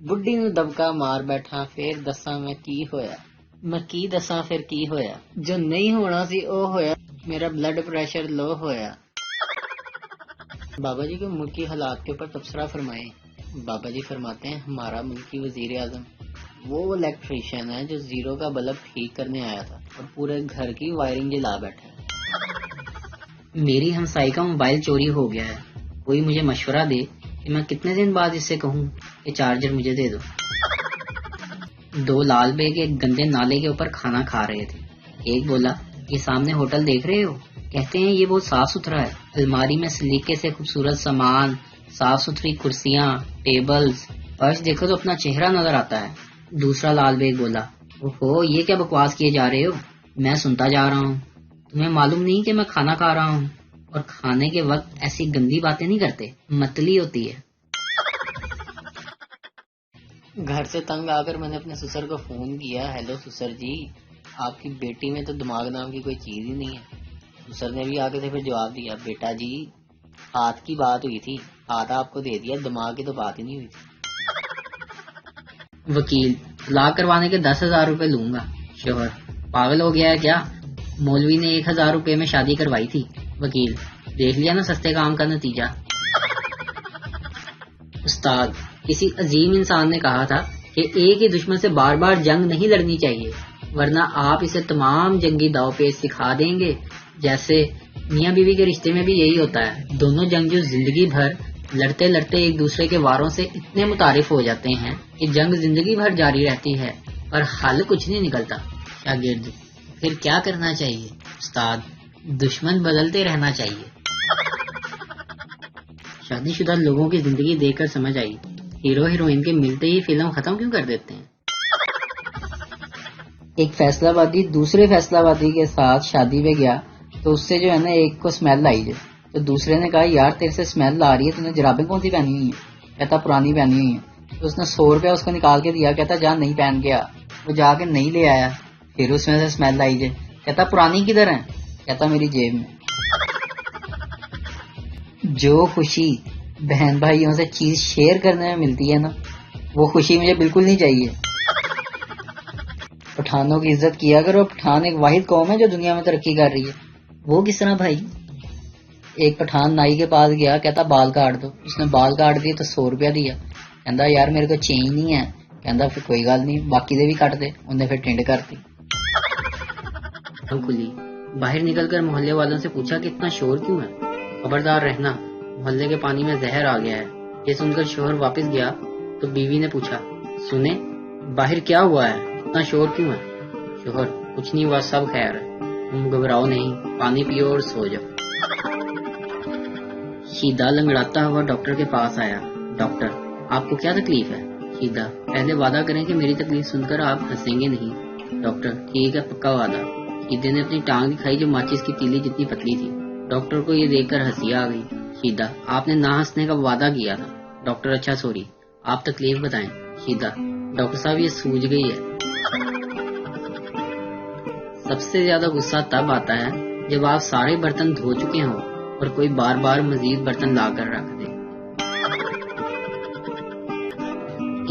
बुढ़ी नूं दबका मार बैठा फिर दसा मैं की होया। मैं की दसा फिर की होया। जो नहीं होना सी ओ होया। मेरा ब्लड प्रेशर लो होया। बाबा जी को मुल्की हालात के ऊपर तबसरा फरमाए। बाबा जी फरमाते हैं हमारा मुल्की वजीर आजम वो इलेक्ट्रीशियन है जो जीरो का बल्ब ठीक करने आया था और पूरे घर की वायरिंग जला बैठा है। मेरी हमसाई का मोबाइल चोरी हो गया है, कोई मुझे मशवरा दे कि मैं कितने दिन बाद इससे कहूँ कि चार्जर मुझे दे दो। दो लाल बेग एक गंदे नाले के ऊपर खाना खा रहे थे। एक बोला ये सामने होटल देख रहे हो, कहते हैं ये बहुत साफ सुथरा है, अलमारी में सलीके से खूबसूरत सामान, साफ सुथरी कुर्सियां, टेबल्स, फर्श देखो तो अपना चेहरा नजर आता है। दूसरा लाल बेग बोला ओहो ये क्या बकवास किए जा रहे हो, मैं सुनता जा रहा हूँ, तुम्हें मालूम नहीं कि मैं खाना खा रहा हूँ और खाने के वक्त ऐसी गंदी बातें नहीं करते, मतली होती है। घर से तंग आकर मैंने अपने ससुर को फोन किया, हेलो ससुर जी आपकी बेटी में तो दिमाग नाम की कोई चीज ही नहीं है। ससुर ने भी आके फिर जवाब दिया बेटा जी हाथ की बात हुई थी, हाथ आपको दे दिया, दिमाग की तो बात ही नहीं हुई थी। वकील तलाक करवाने के 10,000 रुपए लूंगा। शोहर पागल हो गया है क्या, मौलवी ने 1,000 रुपए में शादी करवाई थी। वकील देख लिया ना सस्ते काम का नतीजा। उस्ताद किसी अजीम इंसान ने कहा था कि एक ही दुश्मन से बार बार जंग नहीं लड़नी चाहिए, वरना आप इसे तमाम जंगी दाव पेच सिखा देंगे। जैसे मियाँ बीवी के रिश्ते में भी यही होता है, दोनों जंगजू जिंदगी भर लड़ते लड़ते एक दूसरे के वारों से इतने मुतारिफ हो जाते हैं कि जंग जिंदगी भर जारी रहती है पर हल कुछ नहीं निकलता। शागिर्द फिर क्या करना चाहिए? उस्ताद दुश्मन बदलते रहना चाहिए। शादीशुदा लोगों की जिंदगी देखकर समझ आई हीरो हीरोइन के मिलते ही फिल्म खत्म क्यों कर देते हैं। एक फैसलाबादी दूसरे फैसलाबादी के साथ शादी में गया तो उससे जो है ना एक को स्मेल आई है, तो दूसरे ने कहा यार तेरे से स्मेल आ रही है, तूने जराबें कौन सी पहनी हुई है? कहता पुरानी पहनी हुई है। तो उसने 100 रुपया उसको निकाल के दिया, कहता जा नहीं पहन के आ। वो जाके नहीं ले आया, फिर उसमें से स्मेल आई है। कहता पुरानी किधर है? कहता मेरी जेब में। जो खुशी बहन भाइयों से चीज शेयर करने में मिलती है ना, वो खुशी मुझे बिल्कुल नहीं चाहिए। पठानों की इज्जत किया करो, पठान एक वाहिद कौम है जो दुनिया में तरक्की कर रही है। वो किस तरह भाई? एक पठान नाई के पास गया, कहता बाल काट दो। उसने बाल काट दिए तो 100 रुपया दिया। कहता यार मेरे को चेन नहीं है। कहता फिर कोई गल नहीं, बाकी दे भी कट दे। उन्हें फिर टिंड करती। खुली बाहर निकलकर मोहल्ले वालों से पूछा कि इतना शोर क्यों है, खबरदार रहना, मोहल्ले के पानी में जहर आ गया है। ये सुनकर शोहर वापस गया तो बीवी ने पूछा सुने बाहर क्या हुआ है, इतना शोर क्यों है? शोहर कुछ नहीं हुआ, सब खैर है, तुम घबराओ नहीं, पानी पियो और सो जाओ। शीदा लंगड़ाता हुआ डॉक्टर के पास आया। डॉक्टर आपको क्या तकलीफ है? शीदा पहले वादा करें कि मेरी तकलीफ सुनकर आप हंसेंगे नहीं। डॉक्टर ठीक है पक्का वादा। शीदे ने अपनी टांग दिखाई जो माचिस की तीली जितनी पतली थी। डॉक्टर को ये देखकर हंसी आ गई। शीदा आपने ना हंसने का वादा किया था। डॉक्टर अच्छा सॉरी, आप तकलीफ बताएं। शीदा डॉक्टर साहब ये सूझ गई है। सबसे ज्यादा गुस्सा तब आता है जब आप सारे बर्तन धो चुके हों और कोई बार बार मजीद बर्तन लाकर रख दे।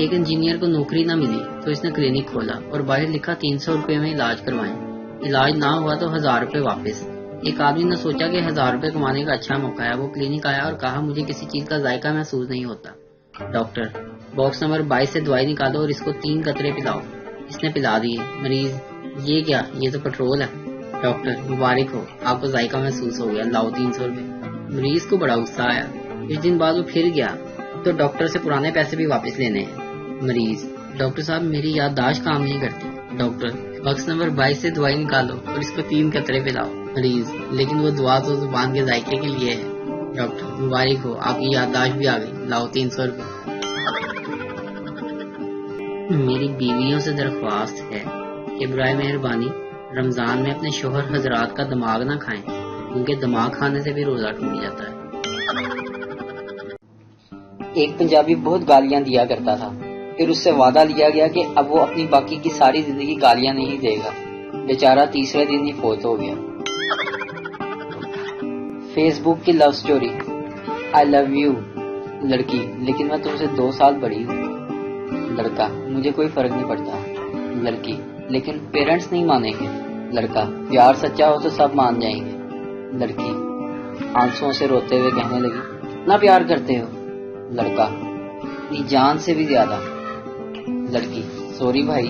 एक इंजीनियर को नौकरी ना मिली तो इसने क्लिनिक खोला और बाहर लिखा 300 रुपए में इलाज करवाएं। इलाज ना हुआ तो 1000 रुपए वापस। एक आदमी ने सोचा कि 1000 रुपए कमाने का अच्छा मौका है। वो क्लिनिक आया और कहा मुझे किसी चीज का जायका महसूस नहीं होता। डॉक्टर बॉक्स नंबर 22 से दवाई निकालो और इसको 3 कतरे पिलाओ। इसने पिला दिए। मरीज ये क्या, ये तो पेट्रोल है। डॉक्टर मुबारक हो, आपको जायका महसूस हो गया, लाओ 300 रुपए। मरीज को बड़ा गुस्सा आया। कुछ दिन बाद वो फिर गया तो डॉक्टर से पुराने पैसे भी वापस लेने हैं। मरीज डॉक्टर साहब मेरी याददाश्त काम नहीं करती। डॉक्टर बॉक्स नंबर 22 से दवाई निकालो और इसको 3 कतरे पिलाओ। मरीज लेकिन वो दुआ तो जुबान के जायके के लिए है। डॉक्टर मुबारक हो, आपकी याददाश्त भी आ गई, लाओ 300 रुपए। मेरी बीवियों से दरख्वास्त है कि बराए मेहरबानी रमजान में अपने शोहर हजरात का दिमाग ना खाएं, उनके दिमाग खाने से भी रोजा टूट जाता है। एक पंजाबी बहुत गालियां दिया करता था, फिर उससे वादा लिया गया कि अब वो अपनी बाकी की सारी जिंदगी गालियां नहीं देगा। बेचारा तीसरे दिन ही फौत हो गया। फेसबुक की love story. I love you लड़की, लेकिन मैं तुमसे 2 साल बड़ी हूँ। لڑکا مجھے کوئی فرق نہیں پڑتا. لڑکی لیکن پیرنٹس نہیں مانیں گے. لڑکا پیار سچا ہو تو سب مان جائیں گے. لڑکی آنسوؤں سے روتے ہوئے کہنے لگی نہ پیار کرتے ہو. لڑکا اپنی جان سے بھی زیادہ. لڑکی سوری بھائی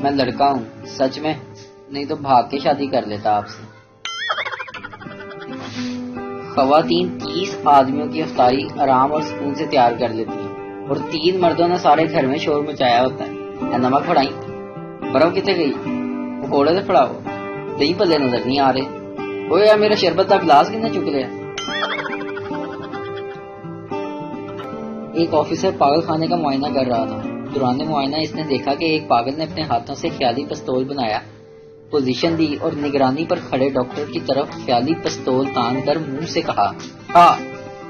میں لڑکا ہوں سچ میں, نہیں تو بھاگ کے شادی کر لیتا آپ سے. خواتین 30 آدمیوں کی افطاری آرام اور سکون سے تیار کر لیتی ہیں اور 3 مردوں نے سارے گھر میں شور مچایا ہوتا ہے. نمک پھڑائی, برف کتنے گئی, پکوڑے سے پھڑاؤ, دہی پلے نظر نہیں آ رہے, اوے یار میرا شربت کا گلاس کتنے چک لیا. ایک آفیسر پاگل خانے کا معائنہ کر رہا تھا. دوران معائنہ اس نے دیکھا کہ ایک پاگل نے اپنے ہاتھوں سے خیالی پستول بنایا, پوزیشن دی اور نگرانی پر کھڑے ڈاکٹر کی طرف خیالی پستول تان کر منہ سے کہا ہاں.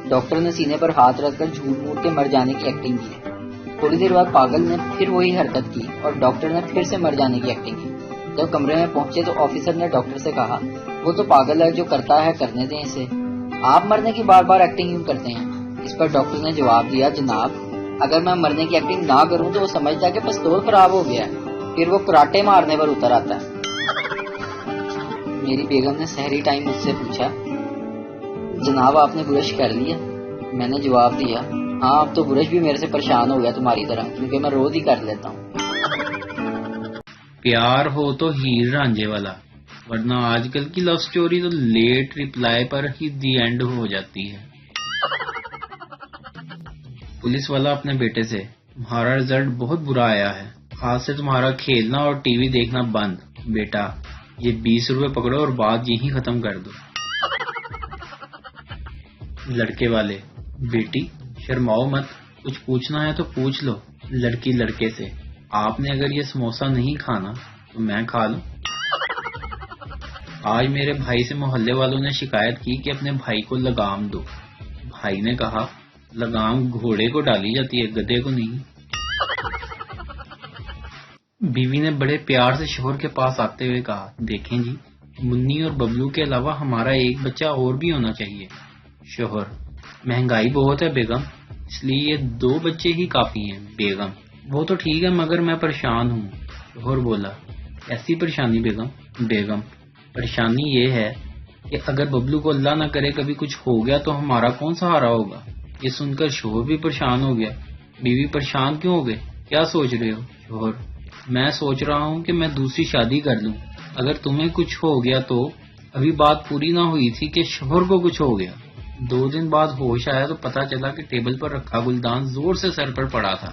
ڈاکٹر نے سینے پر ہاتھ رکھ کر جھوٹ موٹ کے مر جانے کی ایکٹنگ کی. تھوڑی دیر بعد پاگل نے پھر وہی حرکت کی اور ڈاکٹر نے پھر سے مر جانے کی ایکٹنگ کی. جب کمرے میں پہنچے تو آفیسر نے ڈاکٹر سے کہا وہ تو پاگل ہے, جو کرتا ہے کرنے دیں اسے, آپ مرنے کی بار بار ایکٹنگ کیوں کرتے ہیں. اس پر ڈاکٹر نے جواب دیا جناب اگر میں مرنے کی ایکٹنگ نہ کروں تو وہ سمجھتا ہے کہ پستول خراب ہو گیا ہے, پھر وہ کراٹے مارنے پر اتر آتا ہے. میری بیگم نے سحری ٹائم مجھ سے پوچھا جناب آپ نے برش کر لیا. میں نے جواب دیا ہاں اب تو برش بھی میرے سے پریشان ہو گیا تمہاری طرح, کیونکہ میں روز ہی کر لیتا ہوں. پیار ہو تو ہیر رانجھے والا, ورنہ آج کل کی لو سٹوری تو لیٹ ریپلائی پر ہی دی اینڈ ہو جاتی ہے. پولیس والا اپنے بیٹے سے تمہارا رزلٹ بہت برا آیا ہے, آج سے تمہارا کھیلنا اور ٹی وی دیکھنا بند. بیٹا یہ 20 روپے پکڑو اور بات یہیں ختم کر دو. لڑکے والے بیٹی شرماؤ مت, کچھ پوچھنا ہے تو پوچھ لو. لڑکی لڑکے سے آپ نے اگر یہ سموسہ نہیں کھانا تو میں کھا لوں. آج میرے بھائی سے محلے والوں نے شکایت کی کہ اپنے بھائی کو لگام دو. بھائی نے کہا لگام گھوڑے کو ڈالی جاتی ہے گدھے کو نہیں. بیوی نے بڑے پیار سے شوہر کے پاس آتے ہوئے کہا دیکھیں جی منی اور ببلو کے علاوہ ہمارا ایک بچہ اور بھی ہونا چاہیے. شوہر مہنگائی بہت ہے بیگم, اس لیے یہ 2 بچے ہی کافی ہیں. بیگم وہ تو ٹھیک ہے مگر میں پریشان ہوں. شوہر بولا ایسی پریشانی بیگم. بیگم پریشانی یہ ہے کہ اگر ببلو کو اللہ نہ کرے کبھی کچھ ہو گیا تو ہمارا کون سہارا ہوگا. یہ سن کر شوہر بھی پریشان ہو گیا. بیوی پریشان کیوں ہو گئے, کیا سوچ رہے ہو. شوہر میں سوچ رہا ہوں کہ میں دوسری شادی کر لوں. اگر تمہیں کچھ ہو گیا تو. ابھی بات پوری نہ ہوئی تھی کہ شوہر کو کچھ ہو گیا. 2 دن بعد ہوش آیا تو پتا چلا کہ ٹیبل پر رکھا گلدان زور سے سر پر پڑا تھا.